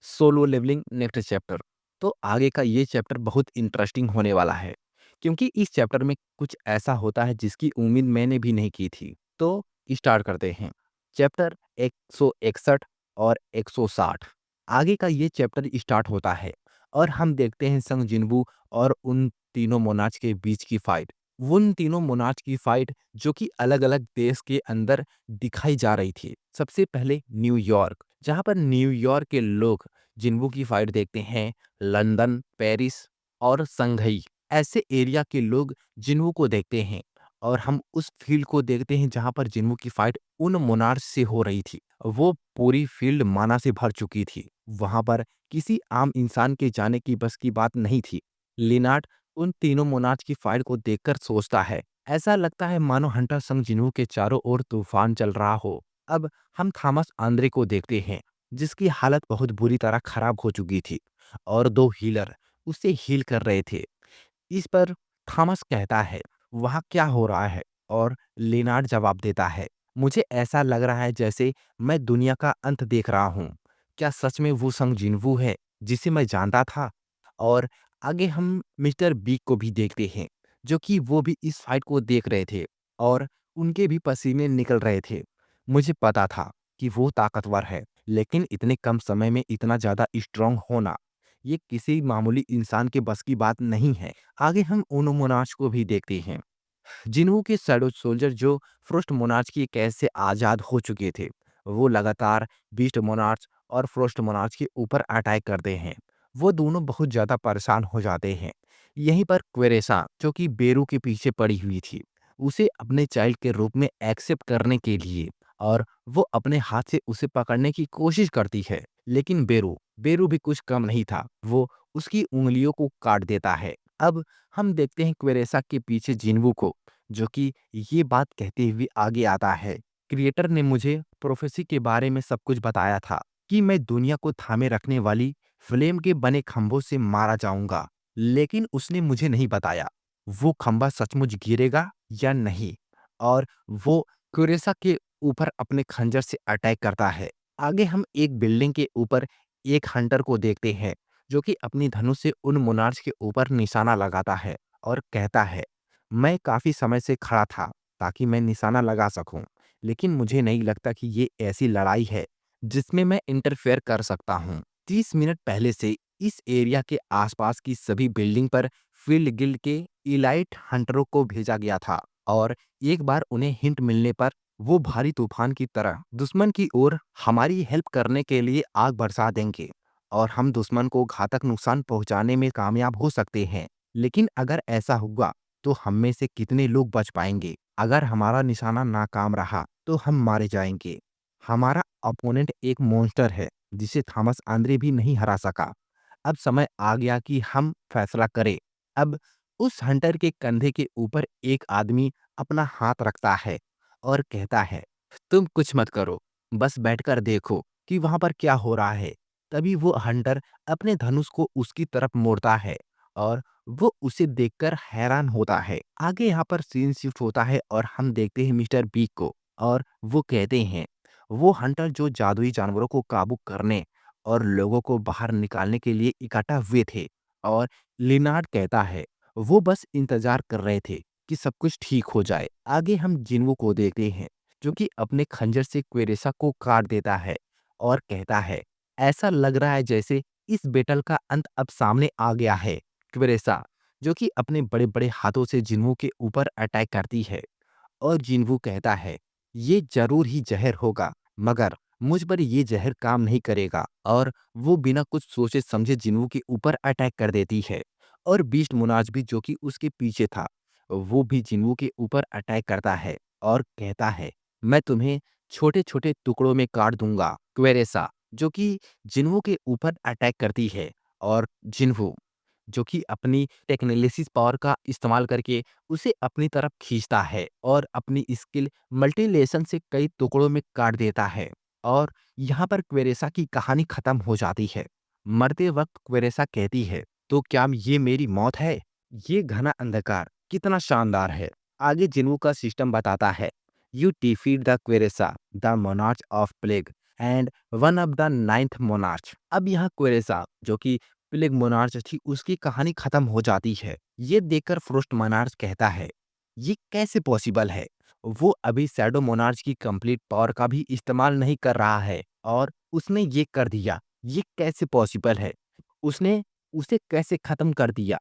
Solo levelling next chapter. तो आगे का ये चैप्टर बहुत इंटरेस्टिंग होने वाला है, क्योंकि इस चैप्टर में कुछ ऐसा होता है जिसकी उम्मीद मैंने भी नहीं की थी। तो स्टार्ट करते हैं। चैप्टर 161 और 160। आगे का ये चैप्टर स्टार्ट होता है और हम देखते हैं संग जिनवू और उन तीनों मोनाच के बीच की फाइट। उन तीनों मोनाच की फाइट जो कि अलग अलग देश के अंदर दिखाई जा रही थी। सबसे पहले न्यूयॉर्क, जहाँ पर न्यूयॉर्क के लोग जिन्हों की फाइट देखते हैं। लंदन, पेरिस और संघई, ऐसे एरिया के लोग जिन्हों को देखते हैं। और हम उस फील्ड को देखते हैं जहां पर जिन्हों की फाइट उन मोनार्च से हो रही थी। वो पूरी फील्ड माना से भर चुकी थी। वहां पर किसी आम इंसान के जाने की बस की बात नहीं थी। लिनार्ड उन तीनों मोनार्च की फाइट को देखकर सोचता है, ऐसा लगता है मानो हंटर संग जिन्हों के चारों ओर तूफान चल रहा हो। अब हम थॉमस आंद्रे को देखते हैं, जिसकी हालत बहुत बुरी तरह खराब हो चुकी थी और दो हीलर उसे हील कर रहे थे। इस पर थॉमस कहता है, वहाँ क्या हो रहा है? और लिनार्ड जवाब देता है, मुझे ऐसा लग रहा है जैसे मैं दुनिया का अंत देख रहा हूँ। क्या सच में वो संग जिनवू है जिसे मैं जानता था? और आगे हम मिस्टर बीक को भी देखते हैं, जो कि वो भी इस फाइट को देख रहे थे और उनके भी पसीने निकल रहे थे। मुझे पता था कि वो ताकतवर है, लेकिन इतने कम समय में इतना ज़्यादा स्ट्रांग होना, ये किसी मामूली इंसान के बस की बात नहीं है। आगे हम ओनो मोनार्च को भी देखते हैं, जिन्हों के शैडो सोल्जर जो फ्रोस्ट मोनार्च की कैद से आज़ाद हो चुके थे। वो लगातार बीस्ट मोनार्च और फ्रोस्ट मोनार्च के ऊपर अटैक करते हैं। वो दोनों बहुत ज़्यादा परेशान हो जाते हैं। यहीं पर क्वेरेसा, जो कि बेरू के पीछे पड़ी हुई थी, उसे अपने चाइल्ड के रूप में एक्सेप्ट करने के लिए और वो अपने हाथ से उसे पकड़ने की कोशिश करती है। लेकिन बेरू बेरू भी कुछ कम नहीं था, वो उसकी उंगलियों को काट देता है। अब हम देखते हैं क्वेरेसा के पीछे जिन्वू को, जो कि ये बात कहते हुए आगे आता है, क्रिएटर ने मुझे प्रोफेसी के बारे में सब कुछ बताया था कि मैं दुनिया को थामे रखने वाली फ्लेम के बने खंभों से मारा जाऊंगा। लेकिन उसने मुझे नहीं बताया वो खंभा सचमुच गिरेगा या नहीं। और वो क्वेरेसा के ऊपर अपने खंजर से अटैक करता है। आगे हम एक बिल्डिंग के ऊपर एक हंटर को देखते हैं, जो कि अपनी धनुष से उन मोनार्च के ऊपर निशाना लगाता है और कहता है, मैं काफी समय से खड़ा था ताकि मैं निशाना लगा सकूं, लेकिन मुझे नहीं लगता कि ये ऐसी लड़ाई है जिसमें मैं इंटरफेयर कर सकता हूं। 30 मिनट पहले से इस एरिया के आसपास की सभी बिल्डिंग पर फील्ड गिल्ड के इलाइट हंटरों को भेजा गया था और एक बार उन्हें हिंट मिलने पर वो भारी तूफान की तरह दुश्मन की ओर हमारी हेल्प करने के लिए आग बरसा देंगे और हम दुश्मन को घातक नुकसान पहुंचाने में कामयाब हो सकते हैं। लेकिन अगर ऐसा हुआ तो हम में से कितने लोग बच पाएंगे? अगर हमारा निशाना नाकाम रहा तो हम मारे जाएंगे। हमारा अपोनेंट एक मॉन्स्टर है जिसे थॉमस आंद्रे भी नहीं हरा सका। अब समय आ गया कि हम फैसला करें। अब उस हंटर के कंधे के ऊपर एक आदमी अपना हाथ रखता है और कहता है, तुम कुछ मत करो, बस बैठकर देखो कि वहां पर क्या हो रहा है। तभी वो हंटर अपने धनुष को उसकी तरफ मोड़ता है और वो उसे देखकर हैरान होता है। आगे यहाँ पर सीन शिफ्ट होता है और हम देखते हैं मिस्टर बीक को, और वो कहते हैं, वो हंटर जो जादुई जानवरों को काबू करने और लोगों को बाहर निकालने के लिए इकट्ठा हुए थे। और लिनार्ड कहता है, वो बस इंतजार कर रहे थे कि सब कुछ ठीक हो जाए। आगे हम जिन्वू को देखते हैं, जो कि अपने खंजर से क्वेरेसा को काट देता है और कहता है, ऐसा लग रहा है जैसे इस बेटल का अंत अब सामने आ गया है। क्वेरेसा, जो कि अपने बड़े बड़े हाथों से जिन्वू के ऊपर अटैक करती है और जिन्वू कहता है, ये जरूर ही जहर होगा, मगर मुझ पर ये जहर काम नहीं करेगा। और वो बिना कुछ सोचे समझे जिन्वू के ऊपर अटैक कर देती है। और बीस्ट मोनार्च भी, जो कि उसके पीछे था, वो भी जिन्वू के ऊपर अटैक करता है और कहता है, मैं तुम्हें छोटे छोटे टुकड़ों में काट दूंगा। क्वेरेसा, जो कि जिन्वू के ऊपर अटैक करती है, और जिन्वू, जो कि अपनी टेक्नोलिसिस पावर का इस्तेमाल करके उसे अपनी तरफ खींचता है और अपनी स्किल मल्टीलेशन से कई टुकड़ों में काट देता है। और यहाँ पर क्वेरेसा की कहानी खत्म हो जाती है। मरते वक्त क्वेरेसा कहती है, तो क्या ये मेरी मौत है? ये घना अंधकार कितना शानदार है। आगे जिन्वू का सिस्टम बताता है, you defeat the Queresa the monarch of plague and one of the ninth monarch. अब यहाँ क्वेरेसा जो कि प्लेग मोनार्च थी उसकी कहानी खत्म हो जाती है। ये देखकर फ्रोस्ट मोनार्च कहता है ये कैसे पॉसिबल है। वो अभी शैडो मोनार्च की कंप्लीट पावर का भी इस्तेमाल नहीं कर रहा है और उसने ये कर दिया। ये कैसे पॉसिबल है, उसने उसे कैसे खत्म कर दिया।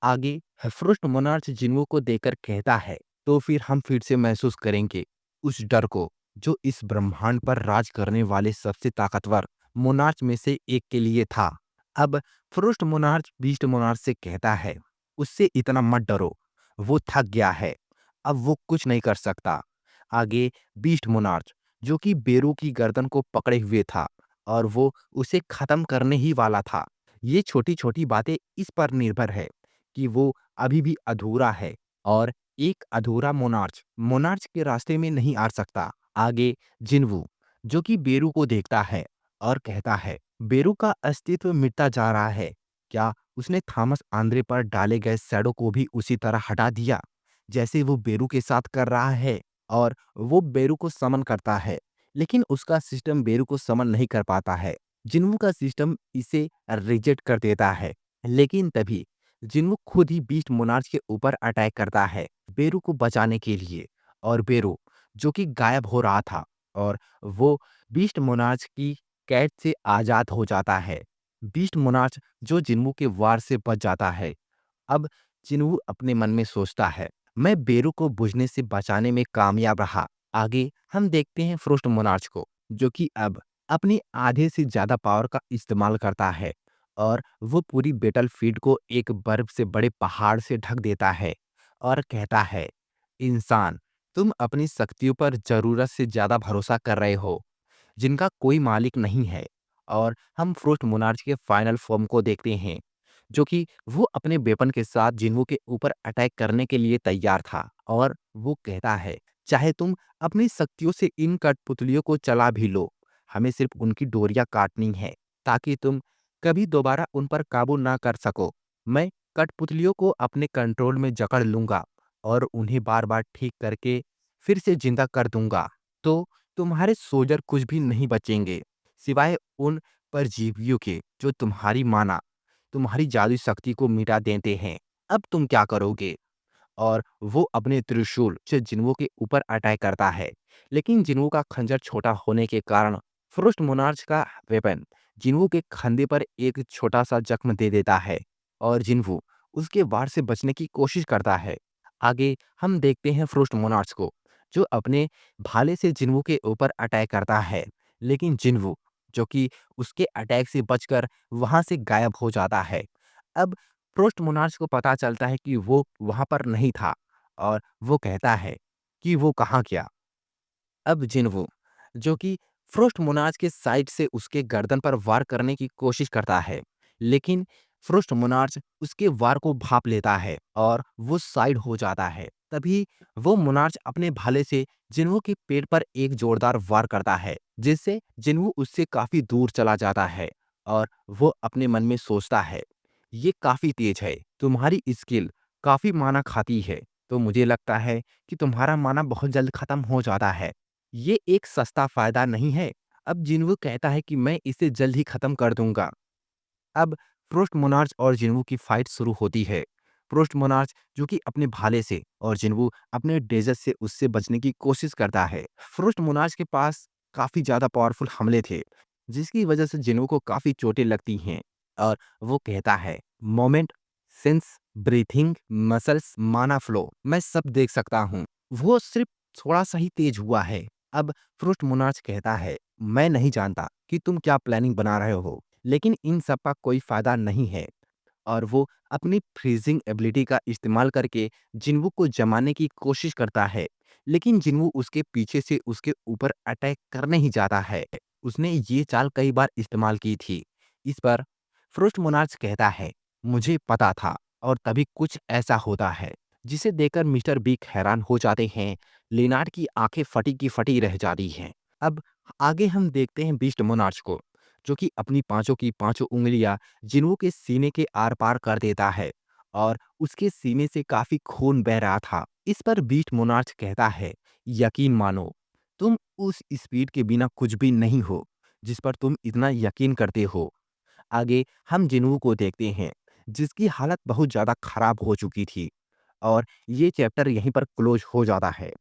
आगे फ्रोस्ट मोनार्च जिन्वो को देखकर कहता है तो फिर हम फिर से महसूस करेंगे उस डर को जो इस ब्रह्मांड पर राज करने वाले सबसे ताकतवर मोनार्च में से एक के लिए था। अब फ्रोस्ट मोनार्च बीस्ट मोनार्च से कहता है उससे इतना मत डरो, वो थक गया है, अब वो कुछ नहीं कर सकता। आगे बीस्ट मोनार्च जो कि बेरू की गर्दन को पकड़े हुए था और वो उसे खत्म करने ही वाला था। ये छोटी छोटी बातें इस पर निर्भर है कि वो अभी भी अधूरा है और एक अधूरा मोनार्च मोनार्च के रास्ते में नहीं आ सकता। आगे जिन्वू जो कि बेरू को देखता है और कहता है बेरू का अस्तित्व मिटता जा रहा है। क्या उसने थॉमस आंद्रे पर डाले गए शैडो को भी उसी तरह हटा दिया जैसे वो बेरू के साथ कर रहा है। और वो बेरू को समन करता है लेकिन उसका सिस्टम बेरू को समन नहीं कर पाता है। जिन्वू का सिस्टम इसे रिजेक्ट कर देता है। लेकिन तभी जिन्वू खुद ही बीस्ट मोनार्च के ऊपर अटैक करता है बेरू को बचाने के लिए। और बेरू जो कि गायब हो रहा था और वो बीस्ट मोनार्च की कैद से आजाद हो जाता है। बीस्ट मोनार्च जो जिन्वू के वार से बच जाता है। अब जिन्वू अपने मन में सोचता है मैं बेरू को बुझने से बचाने में कामयाब रहा। आगे हम देखते हैं फ्रोस्ट मोनार्च को जो कि अब अपनी आधे से ज्यादा पावर का इस्तेमाल करता है और वो पूरी बैटलफील्ड को एक बर्फ से बड़े पहाड़ से ढक देता है और कहता है इंसान तुम अपनी शक्तियों पर जरूरत से ज्यादा भरोसा कर रहे हो जिनका कोई मालिक नहीं है। और हम फ्रोस्ट मोनार्च के फाइनल फॉर्म को देखते हैं जो कि वो अपने वेपन के साथ जिन्वू के ऊपर अटैक करने के लिए तैयार था। और वो कहता है चाहे तुम अपनी शक्तियों से इन कठपुतलियों को चला भी लो, हमें सिर्फ उनकी डोरियां काटनी है ताकि तुम कभी दोबारा उन पर काबू ना कर सको। मैं कठपुतलियों को अपने कंट्रोल में जकड़ लूंगा और उन्हें बार बार ठीक करके फिर से जिंदा कर दूंगा। तो तुम्हारे सोल्जर कुछ भी नहीं बचेंगे सिवाय उन परजीवियों के जो तुम्हारी जादुई शक्ति को मिटा देते हैं। अब तुम क्या करोगे। और वो अपने त्रिशूल से जिन्वो के ऊपर अटैक करता है लेकिन जिन्वो का खंजर छोटा होने के कारण फ्रोस्ट मोनार्च का वेपन जिन्वो के कंधे पर एक छोटा सा जख्म दे देता है और जिन्वो उसके वार से बचने की कोशिश करता है। आगे हम देखते हैं फ्रोस्ट मोनार्च को जो अपने भाले से जिन्वो के ऊपर अटैक करता है लेकिन जिन्वो जो कि उसके अटैक से बचकर वहां से गायब हो जाता है। अब फ्रोस्ट मोनार्च को पता चलता है कि वो वहां पर नहीं था और वो कहता है कि वो कहाँ गया। अब जिन्वो जो कि फ्रोस्ट मोनार्च के साइड से उसके गर्दन पर वार करने की कोशिश करता है लेकिन फ्रोस्ट मोनार्च उसके वार को भाप लेता है और वो साइड हो जाता है। तभी वो मोनार्च अपने भाले से जिन्वो के पेट पर एक जोरदार वार करता है जिससे जिन्वो उससे काफी दूर चला जाता है। और वो अपने मन में सोचता है ये काफी तेज है, तुम्हारी स्किल काफी माना खाती है, तो मुझे लगता है कि तुम्हारा माना बहुत जल्द खत्म हो जाता है। ये एक सस्ता फायदा नहीं है। अब जिन्वू कहता है कि मैं इसे जल्द ही खत्म कर दूंगा। अब फ्रोस्ट मोनार्च और जिन्वू की फाइट शुरू होती है। फ्रोस्ट मोनार्च जो कि अपने भाले से और जिन्वू अपने डेजर्ट से उससे बचने की कोशिश करता है। फ्रोस्ट मोनार्च के पास काफी ज्यादा पावरफुल हमले थे जिसकी वजह से जिन्वू को काफी चोटें लगती हैं। और वो कहता है मोमेंट, सेंस, ब्रीथिंग, मसल्स, माना फ्लो मैं सब देख सकता हूँ, वो सिर्फ थोड़ा सा ही तेज हुआ है। अब फ्रोस्ट मोनार्च कहता है मैं नहीं जानता कि तुम क्या प्लानिंग बना रहे हो लेकिन इन सब का कोई फायदा नहीं है। और वो अपनी फ्रीजिंग एबिलिटी का इस्तेमाल करके जिन्वू को जमाने की कोशिश करता है लेकिन जिन्वू उसके पीछे से उसके ऊपर अटैक करने ही जाता है। उसने ये चाल कई बार इस्तेमाल की थी। इस पर फ्रोस्ट मोनार्च कहता है मुझे पता था और तभी कुछ ऐसा होता है जिसे देखकर मिस्टर बीक हैरान हो जाते हैं। लिनार्ड की आंखें फटी की फटी रह जाती हैं। अब आगे हम देखते हैं बीस्ट मोनार्च को जो कि अपनी पांचों की पांचों उंगलियां जिन्वू के सीने के आर पार कर देता है और उसके सीने से काफी खून बह रहा था। इस पर बीस्ट मोनार्च कहता है यकीन मानो तुम उस स्पीड के बिना कुछ भी नहीं हो। जिस पर तुम इतना यकीन करते हो। आगे हम जिन्हों को देखते हैं, जिसकी हालत बहुत ज़्यादा खराब हो चुकी थी और ये चैप्टर यहीं पर क्लोज़ हो जाता है।